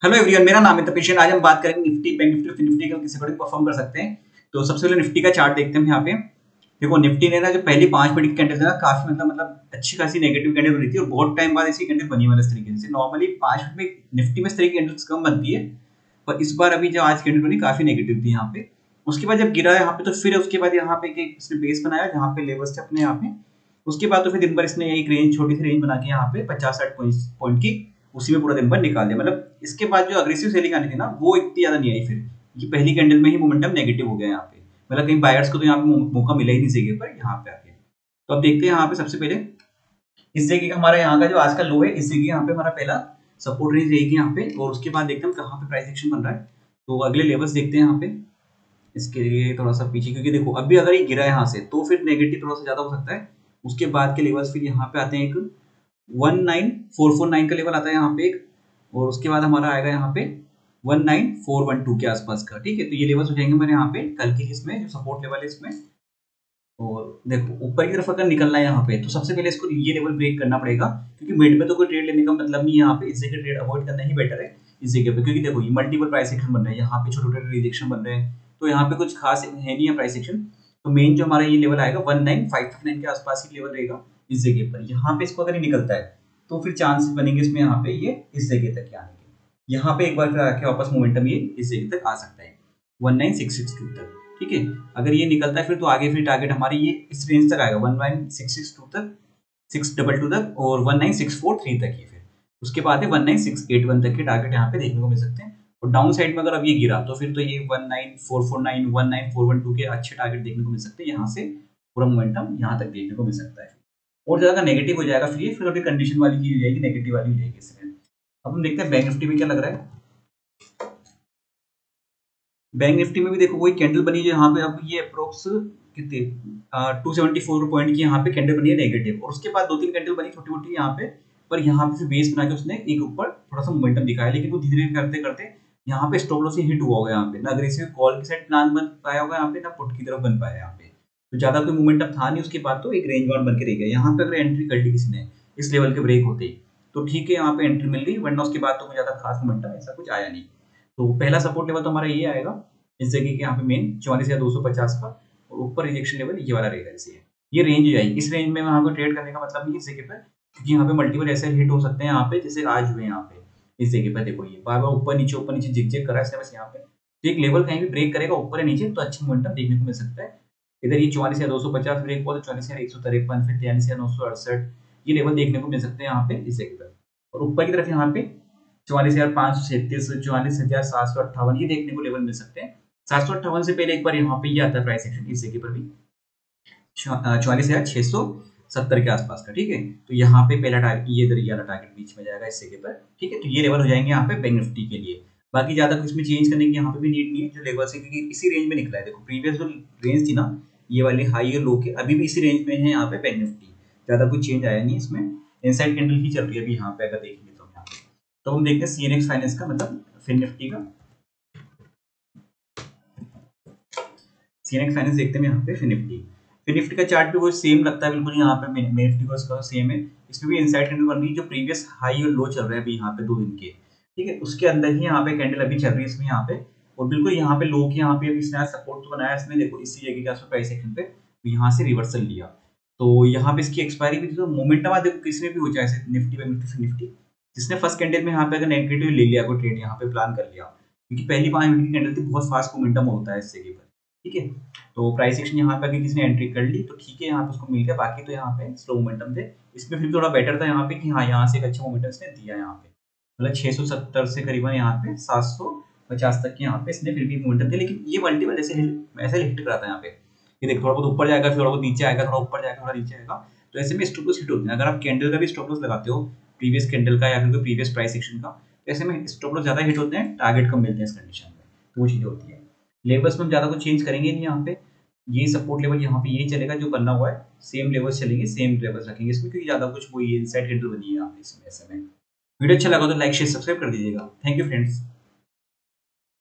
Hello everyone, मेरा नाम है तपीश। आज हम बात करेंगे Nifty, bank Nifty, Fin Nifty का किस अकॉर्डिंग परफॉर्म कर सकते हैं। तो सबसे पहले निफ्टी का चार्ट देखते हैं यहाँ पे। देखो निफ्टी ने ना जो पहली 5 मिनट की कैंडल है ना, काफी मतलब अच्छी खासी नेगेटिव कैंडल बनी थी और बहुत टाइम बाद ऐसी कैंडल बनी वाला इस तरीके से। नॉर्मली 5 मिनट में निफ्टी में इस तरीके की कैंडल्स कम बनती है, पर इस बार अभी जो आज कैंडल बनी काफी नेगेटिव थी यहाँ पे। उसके बाद जब गिरा यहाँ पे तो फिर उसके बाद यहाँ पे इसने बेस बनाया जहाँ पे लेवल्स थे अपने यहाँ पे। उसके बाद तो फिर दिन भर इसने एक रेंज, छोटी सी रेंज बना के यहाँ पे 50-60 पॉइंट की, उसी में पूरा दिन भर निकाल दिया। मतलब इसके बाद जो अग्रेसिव सेलिंग आनी थी ना, वो इतनी ज्यादा नहीं आई फिर, कि पहली कैंडल में ही मोमेंटम नेगेटिव हो गया यहाँ पे। मतलब कहीं बायर्स को तो यहाँ पे मौका मिला ही नहीं जगह पर यहाँ पे आके। तो अब देखते हैं यहाँ पे सबसे पहले इस जगह का हमारा यहाँ का जो आज का लो है, इस जगह यहाँ पे हमारा पहला सपोर्ट रेंज रहेगी यहाँ पे। और उसके बाद देखते हैं कहाँ पे प्राइस एक्शन बन रहा है। तो अगले लेवल्स देखते हैं यहाँ पे। इसके लिए थोड़ा सा पीछे, क्योंकि देखो अभी अगर ये गिरा है यहाँ से तो फिर नेगेटिव थोड़ा सा ज्यादा हो सकता है। उसके बाद के लेवल्स फिर यहाँ पे आते हैं, एक 19449 का लेवल आता है यहाँ पे एक, और उसके बाद हमारा आएगा यहाँ पे 19412 के आसपास का। ठीक है, तो ये लेवल्स हो जाएंगे मेरे यहाँ पे कल की इसमें जो सपोर्ट लेवल है इसमें। और देखो ऊपर की तरफ अगर निकलना है यहाँ पे तो सबसे पहले इसको ये लेवल ब्रेक करना पड़ेगा, क्योंकि मिड में तो कोई ट्रेड लेने का मतलब नहीं है यहाँ पे। इस जगह ट्रेड अवॉइड करना ही बेटर है इस जगह पे, क्योंकि देखो ये मल्टीपल प्राइस एक्शन बन रहे हैं यहाँ पे, छोटे छोटे रिजेक्शन बन रहे हैं, तो यहाँ पे कुछ खास है नहीं है प्राइस एक्शन। तो मेन जो हमारा ये लेवल आएगा 19559 के आसपास ही लेवल रहेगा इस जगह पर। यहाँ पे इसको अगर ये निकलता है तो फिर चांसेस बनेंगे इसमें यहाँ पे ये इस जगह तक आने के। यहाँ पे एक बार फिर आके वापस मोमेंटम ये इस जगह तक आ सकता है 19662 तक। ठीक है, अगर ये निकलता है फिर तो आगे फिर टारगेट हमारे ये इस रेंज तक आएगा 19662 तक, 622 तक और 19643 तक ही। फिर उसके बाद है 19681 तक के टारगेट यहाँ पे देखने को मिल सकते हैं। और डाउन साइड में अगर अब ये गिरा तो फिर तो ये 19449 19412 के अच्छे टारगेट देखने को मिल सकते हैं। यहाँ से पूरा मोमेंटम यहाँ तक देखने को मिल सकता है। और ज्यादा नेगेटिव हो जाएगा फिर ये, फिर थोड़ी कंडीशन वाली चीज हो जाएगी, नेगेटिव वाली हो जाएगी इसमें। अब हम देखते हैं बैंक निफ्टी में क्या लग रहा है। बैंक निफ्टी में भी देखो वही कैंडल बनी जो यहाँ पे, अब ये अप्रोक्स कितने 274 पॉइंट की यहाँ पे कैंडल बनी है नेगेटिव। और उसके बाद 2-3 कैंडल बनी छोटी मोटी यहाँ पे, पर यहाँ पे फिर बेस बना के उसने एक ऊपर थोड़ा सा मोमेंटम दिखाया, लेकिन वो धीरे धीरे करते करते यहाँ पे स्टॉप लॉस ही हिट हुआ होगा यहाँ पे। ना अग्रेसिव कॉल की साइड ना बन पाया होगा यहाँ पे, ना पुट की तरफ बन पाया यहाँ पे। तो ज्यादा कोई मोमेंटम था नहीं। उसके बाद तो एक रेंज बाउंड बन के रह गया यहाँ पे। अगर एंट्री कर ली किसी ने इस लेवल के ब्रेक होते ही तो ठीक है, यहाँ पे एंट्री मिल गई, वरना उसके बाद तो कोई ज्यादा खास मोमेंटम ऐसा कुछ आया नहीं। तो पहला सपोर्ट लेवल तो हमारा ये आएगा इस जगह के यहाँ पे मेन 44,250 का, और ऊपर रिजेक्शन लेवल ये वाला रहेगा। जैसे ये रेंज हो जाएगी, इस रेंज में वहां को ट्रेड करने का मतलब नहीं है इस जगह पर, क्योंकि यहाँ पे मल्टीपल ऐसे हिट हो सकते हैं यहाँ पे, जैसे आज हुए यहाँ पे इस जगह पर। देखो ये बार बार ऊपर नीचे जिग जिग करा है बस यहाँ पे। तो एक लेवल कहीं भी ब्रेक करेगा ऊपर या नीचे तो अच्छा मोमेंटम देखने को मिल सकता है। इधर ये 44,250 ब्रेक हुआ तो 44,153, फिर 43,968 ये लेवल देखने को मिल सकते हैं यहाँ पे इस जगह पर। और ऊपर की तरफ यहाँ पे 44,536, 44,758 ये देखने को लेवल मिल सकते हैं। 758 से पहले एक बार यहाँ पे ये आता है प्राइस एक्शन इस जगह पर भी 44,670 के आसपास का। ठीक है, तो यहाँ पे पहला टारगेट ये इधर ये वाला टारगेट बीच में जाएगा इस जगह पर। ठीक है, तो ये लेवल हो जाएंगे यहाँ पे बैंक निफ्टी के लिए। बाकी ज्यादा कुछ में चेंज करने की यहाँ पे भी नीड नहीं है, जो लेवल से, क्योंकि इसी रेंज में निकला है। देखो प्रीवियस जो रेंज थी ना, ये वाली हाई और लो के अभी भी इसी रेंज में है यहाँ पे बैंक निफ्टी। ज्यादा कुछ चेंज आया नहीं इसमें, इनसाइड कैंडल ही चल रही है अभी यहाँ पे अगर देखेंगे तो। यहाँ पे तो हम देखते हैं सीएनएक्स फाइनेंस का, मतलब फिन निफ्टी का। सीएनएक्स फाइनेंस देखते हैं यहाँ पे फिन निफ्टी। फिन निफ्टी का चार्ट भी वो सेम लगता है बिल्कुल, यहाँ पे निफ्टी का उसका सेम है। इसमें भी इनसाइड कैंडल बन रही है, जो प्रीवियस हाई और लो चल रहे हैं अभी यहाँ पे 2 दिन के। ठीक है, उसके अंदर ही यहाँ पे कैंडल अभी चल रही है इसमें यहाँ पे। और बिल्कुल यहाँ पे लो के यहाँ पे अभी इसने सपोर्ट तो बनाया इसने, देखो इसी जगह के आसपास प्राइस एक्शन पे यहाँ से रिवर्सल लिया। तो यहाँ पे इसकी एक्सपायरी भी थी, तो मोमेंटम आज देखो किसमें भी हो जाए, Nifty bank Nifty Fin Nifty, जिसने फर्स्ट कैंडल में यहाँ पे अगर नेगेटिव ले लिया कोई ट्रेड यहाँ पे प्लान कर लिया, क्योंकि पहली 5 मिनट की कैंडल थी, बहुत फास्ट मोमेंटम होता है इस जगह पर। ठीक है, तो प्राइस एक्शन यहाँ पे अगर किसी ने एंट्री कर ली तो ठीक है, यहाँ पे उसको मिल गया। बाकी तो यहाँ पे स्लो मोमेंटम थे। इसमें फिर थोड़ा बेटर था यहाँ पे कि हाँ यहाँ से एक अच्छा मोमेंटम इसने दिया यहाँ पे, मतलब 670 से करीबन यहाँ पे 750 तक के यहाँ पे इसने फिर भी मोमेंटम दिया। लेकिन ये मल्टीपल ऐसे हिट कराता है यहाँ पे। ये देखो थोड़ा बहुत ऊपर जाएगा, फिर थोड़ा बहुत नीचे आएगा, थोड़ा ऊपर जाएगा, थोड़ा नीचे आएगा। तो ऐसे में स्टॉप लॉस हिट होते हैं। अगर आप कैंडल का भी स्टॉप लॉस लगाते हो, प्रीवियस कैंडल का या फिर प्रीवियस प्राइस एक्शन का, तो ऐसे में स्टॉप लॉस ज्यादा हिट होते हैं, टारगेट कम मिलते हैं इस कंडीशन में। तो वो चीजें होती है। लेवल्स में हम ज्यादा कुछ चेंज करेंगे नहीं यहाँ पे। ये सपोर्ट लेवल यहाँ पे यही चलेगा जो बनना हुआ है, सेम लेवल्स चलेंगे, सेम लेवल्स रखेंगे इसमें, क्योंकि ज्यादा कुछ वो ये इनसाइड कैंडल बनी है यहाँ पे इसमें। ऐसे में वीडियो अच्छा लगा तो लाइक शेयर सब्सक्राइब कर दीजिएगा। Thank you friends.